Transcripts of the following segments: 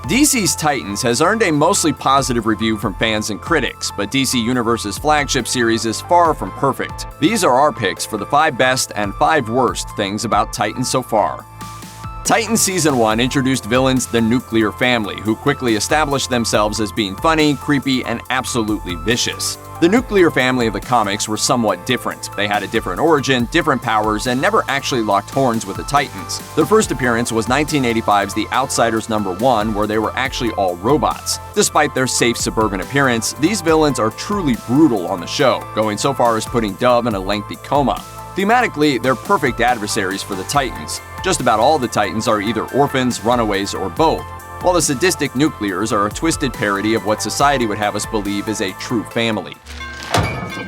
DC's Titans has earned a mostly positive review from fans and critics, but DC Universe's flagship series is far from perfect. These are our picks for the 5 best and 5 worst things about Titans so far. Titans Season 1 introduced villains the Nuclear Family, who quickly established themselves as being funny, creepy, and absolutely vicious. The Nuclear Family of the comics were somewhat different. They had a different origin, different powers, and never actually locked horns with the Titans. Their first appearance was 1985's The Outsiders #1, where they were actually all robots. Despite their safe suburban appearance, these villains are truly brutal on the show, going so far as putting Dove in a lengthy coma. Thematically, they're perfect adversaries for the Titans. Just about all the Titans are either orphans, runaways, or both, while the sadistic Nuclears are a twisted parody of what society would have us believe is a true family.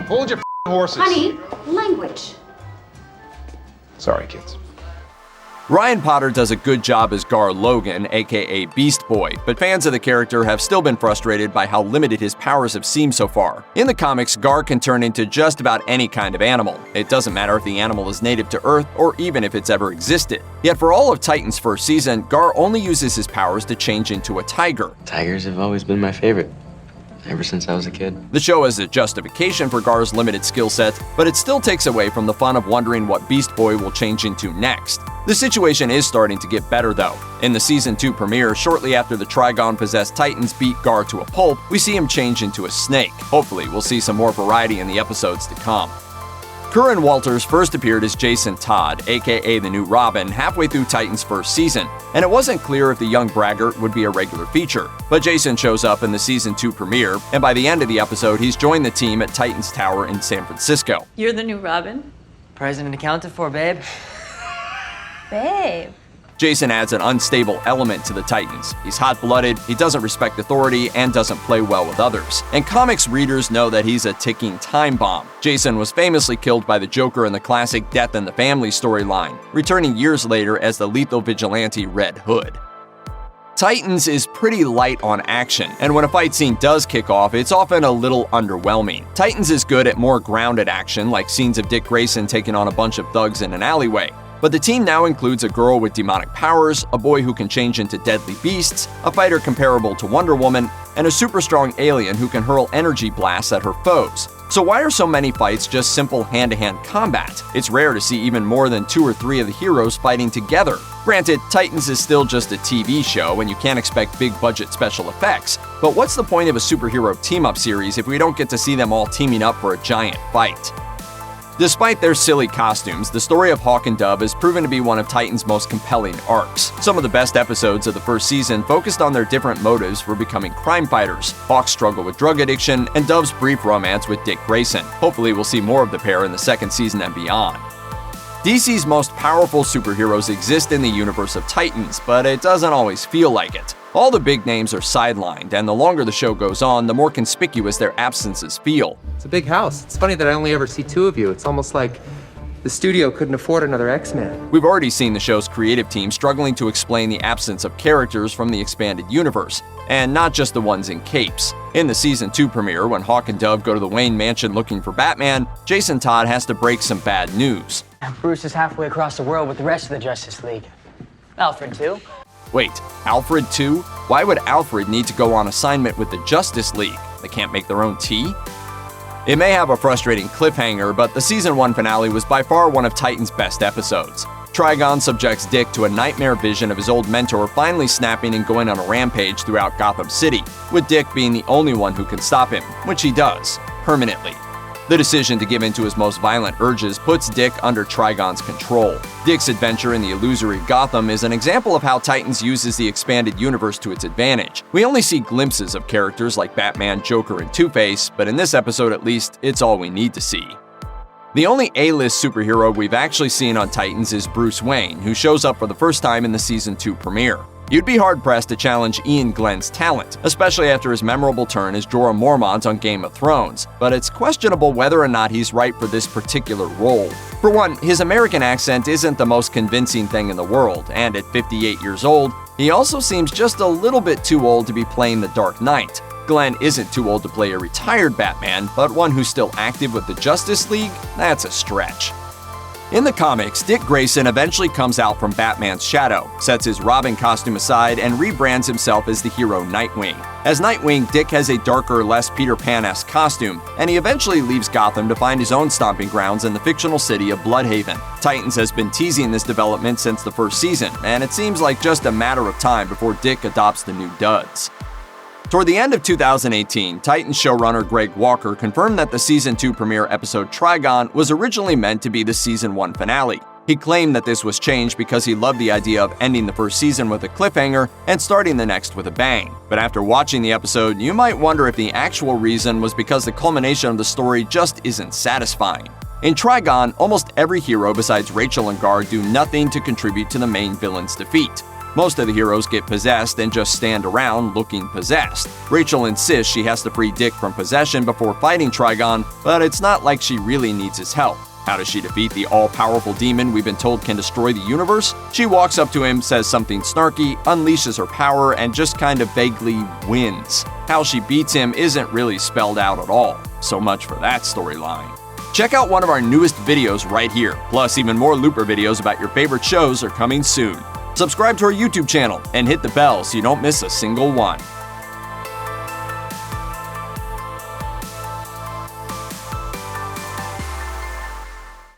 Hold your horses. Honey, language. Sorry, kids. Ryan Potter does a good job as Gar Logan, aka Beast Boy, but fans of the character have still been frustrated by how limited his powers have seemed so far. In the comics, Gar can turn into just about any kind of animal. It doesn't matter if the animal is native to Earth or even if it's ever existed. Yet for all of Titan's first season, Gar only uses his powers to change into a tiger. Tigers have always been my favorite, ever since I was a kid. The show has a justification for Gar's limited skill set, but it still takes away from the fun of wondering what Beast Boy will change into next. The situation is starting to get better though. In the Season 2 premiere, shortly after the Trigon-possessed Titans beat Gar to a pulp, we see him change into a snake. Hopefully, we'll see some more variety in the episodes to come. Curran Walters first appeared as Jason Todd, aka the new Robin, halfway through Titan's first season, and it wasn't clear if the young braggart would be a regular feature. But Jason shows up in the Season 2 premiere, and by the end of the episode, he's joined the team at Titan's Tower in San Francisco. You're the new Robin? Present and accounted for, babe. Babe. Jason adds an unstable element to the Titans. He's hot-blooded, he doesn't respect authority, and doesn't play well with others. And comics readers know that he's a ticking time bomb. Jason was famously killed by the Joker in the classic Death in the Family storyline, returning years later as the lethal vigilante Red Hood. Titans is pretty light on action, and when a fight scene does kick off, it's often a little underwhelming. Titans is good at more grounded action, like scenes of Dick Grayson taking on a bunch of thugs in an alleyway. But the team now includes a girl with demonic powers, a boy who can change into deadly beasts, a fighter comparable to Wonder Woman, and a super strong alien who can hurl energy blasts at her foes. So why are so many fights just simple hand-to-hand combat? It's rare to see even more than 2 or 3 of the heroes fighting together. Granted, Titans is still just a TV show and you can't expect big-budget special effects, but what's the point of a superhero team-up series if we don't get to see them all teaming up for a giant fight? Despite their silly costumes, the story of Hawk and Dove has proven to be one of Titan's most compelling arcs. Some of the best episodes of the first season focused on their different motives for becoming crime fighters, Hawk's struggle with drug addiction, and Dove's brief romance with Dick Grayson. Hopefully we'll see more of the pair in the second season and beyond. DC's most powerful superheroes exist in the universe of Titans, but it doesn't always feel like it. All the big names are sidelined, and the longer the show goes on, the more conspicuous their absences feel. It's a big house. It's funny that I only ever see 2 of you. It's almost like the studio couldn't afford another X-Man. We've already seen the show's creative team struggling to explain the absence of characters from the expanded universe, and not just the ones in capes. In the Season 2 premiere, when Hawk and Dove go to the Wayne Mansion looking for Batman, Jason Todd has to break some bad news. Bruce is halfway across the world with the rest of the Justice League. Alfred, too. Wait, Alfred too? Why would Alfred need to go on assignment with the Justice League? They can't make their own tea? It may have a frustrating cliffhanger, but the Season 1 finale was by far one of Titan's best episodes. Trigon subjects Dick to a nightmare vision of his old mentor finally snapping and going on a rampage throughout Gotham City, with Dick being the only one who can stop him, which he does, permanently. The decision to give in to his most violent urges puts Dick under Trigon's control. Dick's adventure in the illusory Gotham is an example of how Titans uses the expanded universe to its advantage. We only see glimpses of characters like Batman, Joker, and Two-Face, but in this episode at least, it's all we need to see. The only A-list superhero we've actually seen on Titans is Bruce Wayne, who shows up for the first time in the Season 2 premiere. You'd be hard-pressed to challenge Ian Glenn's talent, especially after his memorable turn as Jorah Mormont on Game of Thrones, but it's questionable whether or not he's right for this particular role. For one, his American accent isn't the most convincing thing in the world, and at 58 years old, he also seems just a little bit too old to be playing the Dark Knight. Glenn isn't too old to play a retired Batman, but one who's still active with the Justice League? That's a stretch. In the comics, Dick Grayson eventually comes out from Batman's shadow, sets his Robin costume aside, and rebrands himself as the hero Nightwing. As Nightwing, Dick has a darker, less Peter Pan-esque costume, and he eventually leaves Gotham to find his own stomping grounds in the fictional city of Bloodhaven. Titans has been teasing this development since the first season, and it seems like just a matter of time before Dick adopts the new duds. Toward the end of 2018, Titans showrunner Greg Walker confirmed that the Season 2 premiere episode Trigon was originally meant to be the Season 1 finale. He claimed that this was changed because he loved the idea of ending the first season with a cliffhanger and starting the next with a bang. But after watching the episode, you might wonder if the actual reason was because the culmination of the story just isn't satisfying. In Trigon, almost every hero besides Rachel and Guard do nothing to contribute to the main villain's defeat. Most of the heroes get possessed and just stand around looking possessed. Rachel insists she has to free Dick from possession before fighting Trigon, but it's not like she really needs his help. How does she defeat the all-powerful demon we've been told can destroy the universe? She walks up to him, says something snarky, unleashes her power, and just kind of vaguely wins. How she beats him isn't really spelled out at all. So much for that storyline. Check out one of our newest videos right here. Plus, even more Looper videos about your favorite shows are coming soon. Subscribe to our YouTube channel and hit the bell so you don't miss a single one.